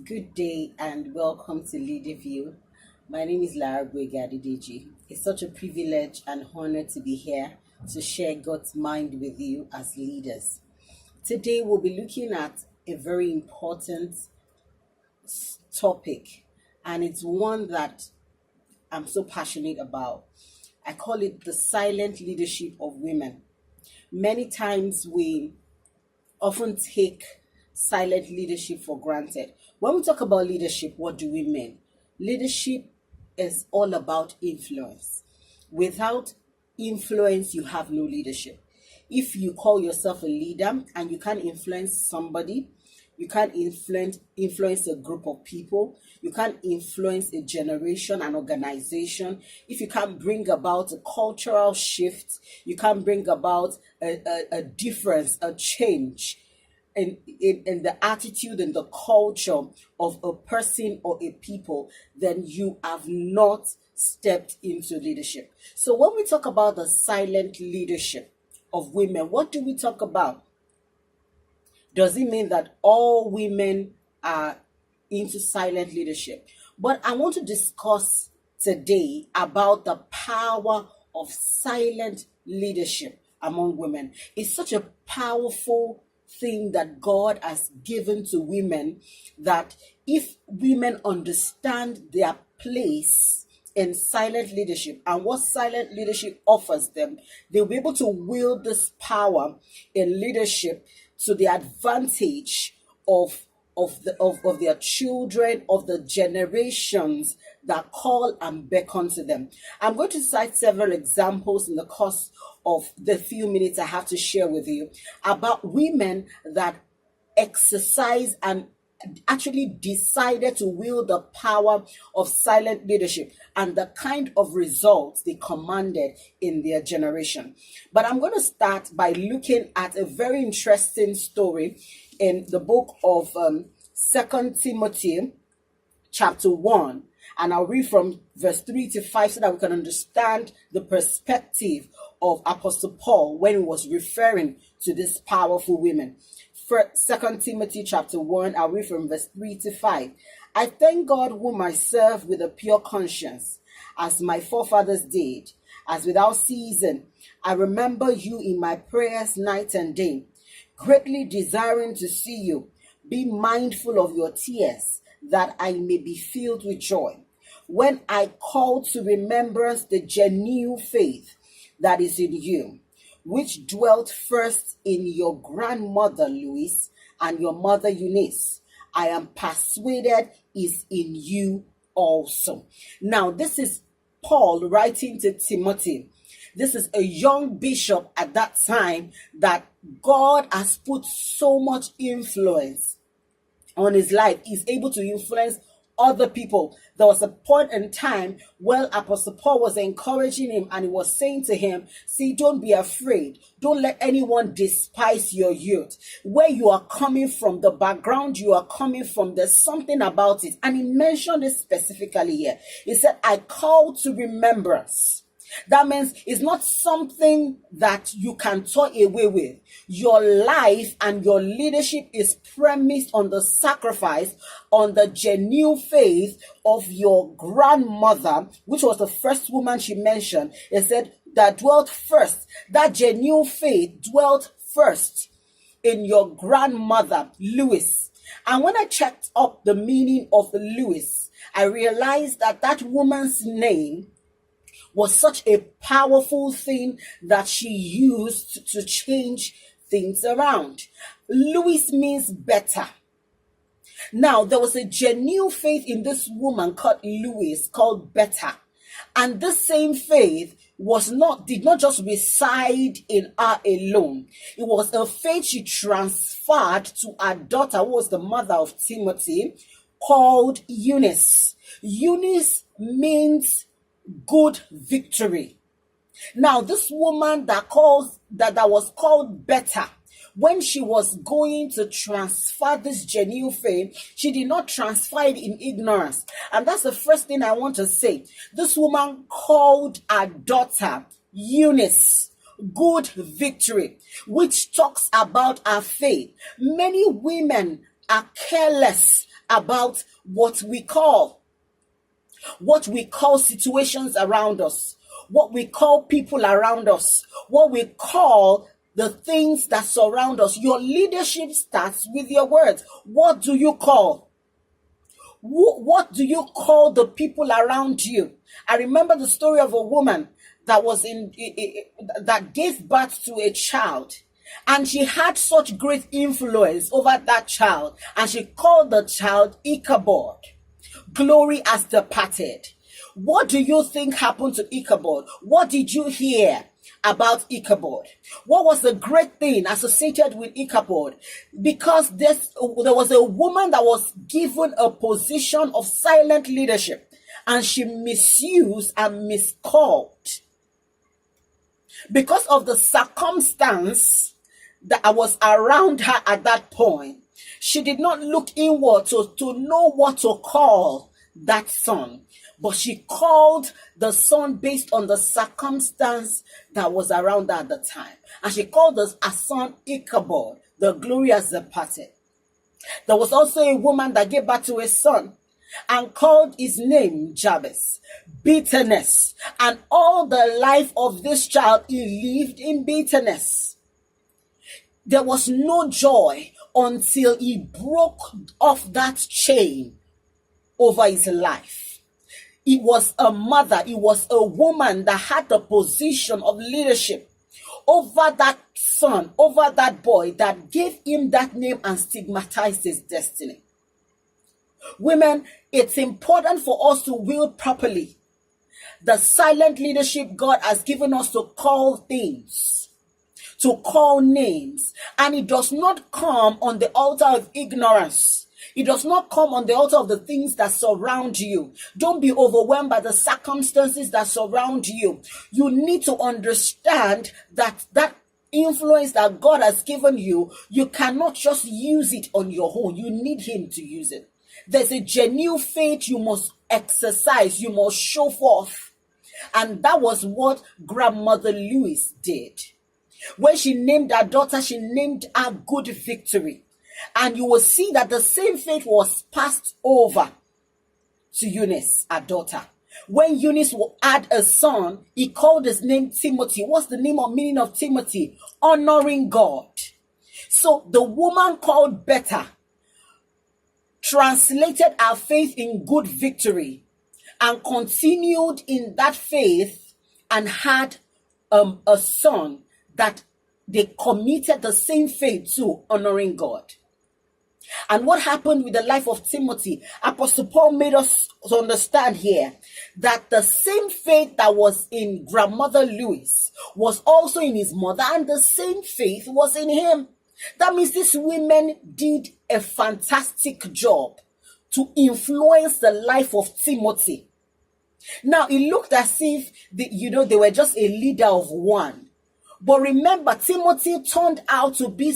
Good day and welcome to Leaderview. My name is Lara Gboyega Adedeji. It's such a privilege and honor to be here to share God's mind with you as leaders. Today we'll be looking at a very important topic, and it's one that I'm so passionate about. I call it the silent leadership of women. Many times we often take silent leadership for granted. When we talk about leadership, what do we mean? Leadership is all about influence. Without influence, you have no leadership. If you call yourself a leader and you can't influence somebody, you can't influence a group of people, you can't influence a generation, an organization, if you can't bring about a cultural shift, you can't bring about a difference, a change in the attitude and the culture of a person or a people, then you have not stepped into leadership. So when we talk about the silent leadership of women, what do we talk about? Does it mean that all women are into silent leadership? But I want to discuss today about the power of silent leadership among women. It's such a powerful thing that God has given to women, that if women understand their place in silent leadership and what silent leadership offers them, they'll be able to wield this power in leadership to the advantage of their children, of the generations that call and beckon to them. I'm going to cite several examples in the course of the few minutes I have to share with you about women that exercise and actually decided to wield the power of silent leadership and the kind of results they commanded in their generation. But I'm going to start by looking at a very interesting story in the book of 2 Timothy chapter 1. And I'll read from verse 3 to 5 so that we can understand the perspective of Apostle Paul when he was referring to these powerful women. For 2 Timothy chapter 1, I'll read from verse 3 to 5. I thank God whom I serve with a pure conscience, as my forefathers did, as without ceasing. I remember you in my prayers night and day, greatly desiring to see you. Be mindful of your tears, that I may be filled with joy. When I call to remembrance the genuine faith that is in you, which dwelt first in your grandmother Louise and your mother Eunice, I am persuaded is in you also. Now, this is Paul writing to Timothy. This is a young bishop at that time that God has put so much influence on his life. He's able to influence other people. There was a point in time where Apostle Paul was encouraging him and he was saying to him, see, don't be afraid. Don't let anyone despise your youth. Where you are coming from, the background you are coming from, there's something about it. And he mentioned it specifically here. He said, I call to remembrance. That means it's not something that you can toy away with. Your life and your leadership is premised on the sacrifice, on the genuine faith of your grandmother, which was the first woman she mentioned. It said that dwelt first. That genuine faith dwelt first in your grandmother, Louis. And when I checked up the meaning of Louis, I realized that that woman's name was such a powerful thing that she used to change things around. Louis means better. Now, there was a genuine faith in this woman called Louis, called better. And this same faith did not just reside in her alone. It was a faith she transferred to her daughter, who was the mother of Timothy, called Eunice. Eunice means good victory. Now, this woman that was called better, when she was going to transfer this genuine faith, she did not transfer it in ignorance. And that's the first thing I want to say. This woman called her daughter Eunice good victory, which talks about her faith. Many women are careless about what we call situations around us, what we call people around us, what we call the things that surround us. Your leadership starts with your words. What do you call? What do you call the people around you? I remember the story of a woman that that gave birth to a child, and she had such great influence over that child, and she called the child Ichabod. Glory has departed. What do you think happened to Ichabod? What did you hear about Ichabod? What was the great thing associated with Ichabod? Because there was a woman that was given a position of silent leadership, and she misused and miscalled. Because of the circumstance that was around her at that point, she did not look inward to know what to call that son, but she called the son based on the circumstance that was around her at the time. And she called her son Ichabod. The glory has departed. There was also a woman that gave birth to a son and called his name Jabez. Bitterness. And all the life of this child, he lived in bitterness. There was no joy until he broke off that chain over his life. It was a mother, it was a woman that had the position of leadership over that son, over that boy, that gave him that name and stigmatized his destiny. Women, it's important for us to wield properly the silent leadership God has given us to call things, to call names. And it does not come on the altar of ignorance. It does not come on the altar of the things that surround you. Don't be overwhelmed by the circumstances that surround you. You need to understand that influence that God has given you, you cannot just use it on your own. You need Him to use it. There's a genuine faith you must exercise, you must show forth. And that was what Grandmother Lewis did. When she named her daughter, she named her Good Victory. And you will see that the same faith was passed over to Eunice, her daughter. When Eunice had a son, he called his name Timothy. What's the meaning of Timothy? Honoring God. So the woman called Beta translated her faith in Good Victory and continued in that faith and had a son that they committed the same faith to, honoring God. And what happened with the life of Timothy? Apostle Paul made us to understand here that the same faith that was in Grandmother Lewis was also in his mother, and the same faith was in him. That means these women did a fantastic job to influence the life of Timothy. Now, it looked as if they were just a leader of one. But remember, Timothy turned out to be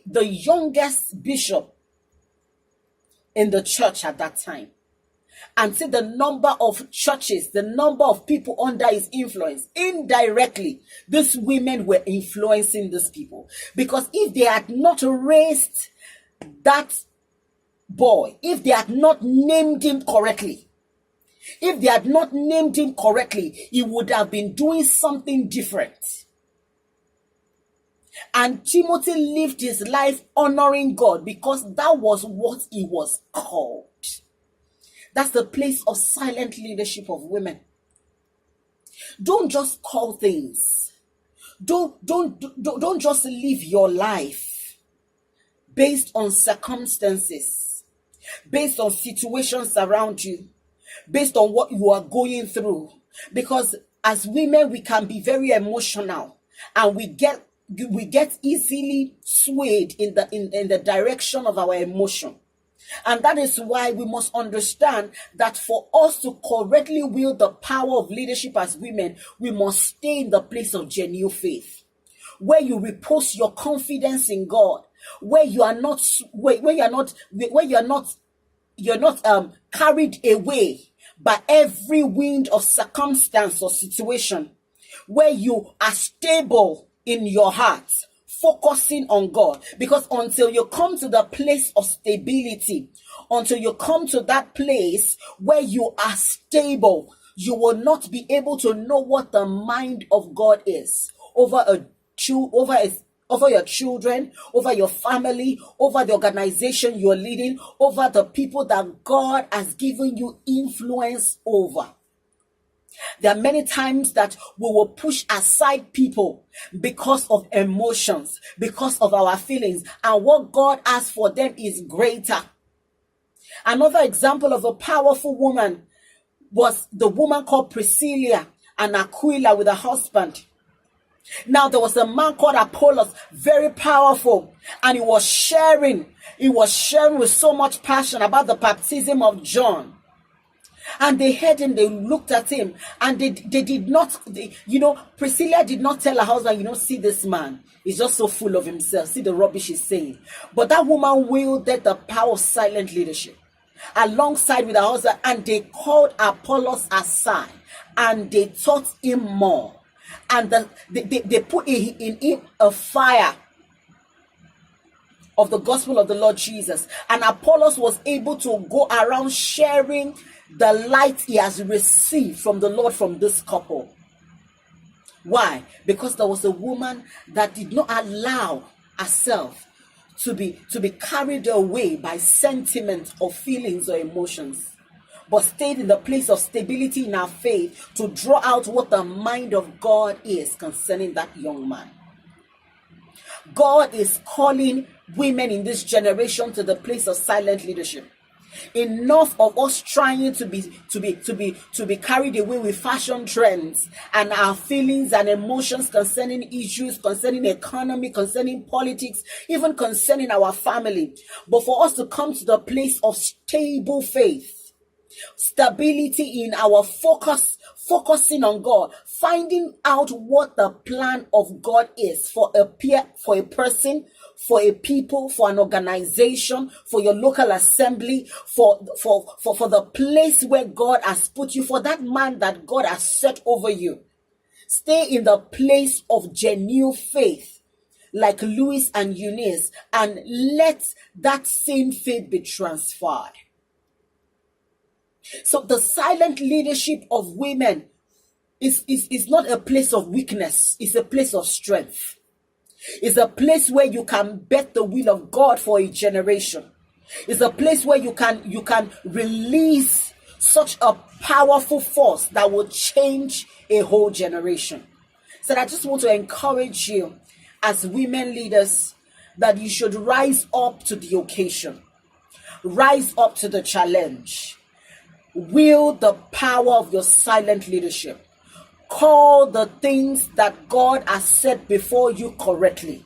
the youngest bishop in the church at that time. And see the number of churches, the number of people under his influence. Indirectly, these women were influencing these people. Because if they had not raised that boy, if they had not named him correctly, he would have been doing something different. And Timothy lived his life honoring God because that was what he was called. That's the place of silent leadership of women. Don't just call things. Don't just live your life based on circumstances, based on situations around you, based on what you are going through. Because as women, we can be very emotional, and we get easily swayed in the direction of our emotion. And that is why we must understand that for us to correctly wield the power of leadership as women, we must stay in the place of genuine faith, where you repose your confidence in God, where you are not carried away by every wind of circumstance or situation, where you are stable in your heart, focusing on God. Because until you come to the place of stability, until you come to that place where you are stable, you will not be able to know what the mind of God is over your children, over your family, over the organization you're leading, over the people that God has given you influence over. There are many times that we will push aside people because of emotions, because of our feelings, and what God has for them is greater. Another example of a powerful woman was the woman called Priscilla and Aquila with a husband. Now there was a man called Apollos, very powerful, and he was sharing with so much passion about the baptism of John. And they heard him, they looked at him, and they did not, Priscilla did not tell her husband, see this man, he's just so full of himself, see the rubbish he's saying. But that woman wielded the power of silent leadership alongside with her husband, and they called Apollos aside, and they taught him more. And they put in him a fire of the gospel of the Lord Jesus. And Apollos was able to go around sharing the light he has received from the Lord from this couple. Why? Because there was a woman that did not allow herself to be carried away by sentiment or feelings or emotions, but stayed in the place of stability in her faith to draw out what the mind of God is concerning that young man. God is calling women in this generation to the place of silent leadership. Enough of us trying to be carried away with fashion trends and our feelings and emotions concerning issues, concerning economy, concerning politics, even concerning our family. But for us to come to the place of stable faith, stability in our focusing on God, finding out what the plan of God is for a person, for a people, for an organization, for your local assembly, for the place where God has put you, for that man that God has set over you. Stay in the place of genuine faith, like Louis and Eunice, and let that same faith be transferred. So the silent leadership of women is not a place of weakness. It's a place of strength. It's a place where you can bet the will of God for a generation. It's a place where you can release such a powerful force that will change a whole generation. So I just want to encourage you as women leaders that you should rise up to the occasion. Rise up to the challenge. Wield the power of your silent leadership. Call the things that God has set before you correctly.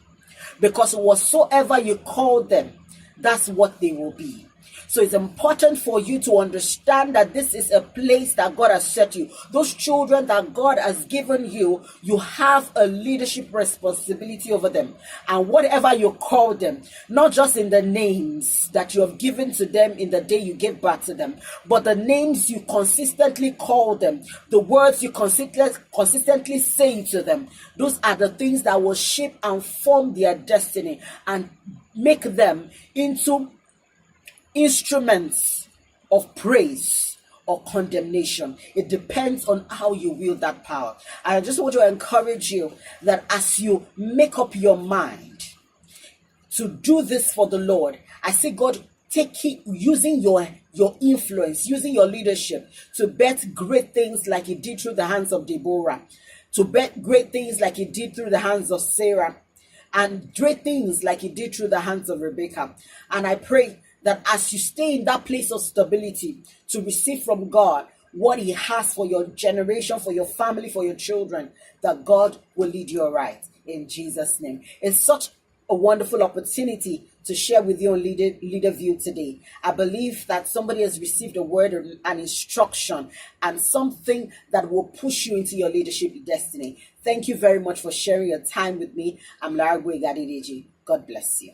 Because whatsoever you call them, that's what they will be. So it's important for you to understand that this is a place that God has set you. Those children that God has given you, you have a leadership responsibility over them. And whatever you call them, not just in the names that you have given to them in the day you gave birth to them, but the names you consistently call them, the words you consistently say to them, those are the things that will shape and form their destiny and make them into instruments of praise or condemnation. It depends on how you wield that power. I just want to encourage you that as you make up your mind to do this for the Lord, I see God using your influence, using your leadership to bet great things like He did through the hands of Deborah, to bet great things like He did through the hands of Sarah, and great things like He did through the hands of Rebecca. And I pray that as you stay in that place of stability to receive from God what He has for your generation, for your family, for your children, that God will lead you aright in Jesus' name. It's such a wonderful opportunity to share with you on Leaderview today. I believe that somebody has received a word, an instruction, and something that will push you into your leadership destiny. Thank you very much for sharing your time with me. I'm Lara Gboyega Adedeji. God bless you.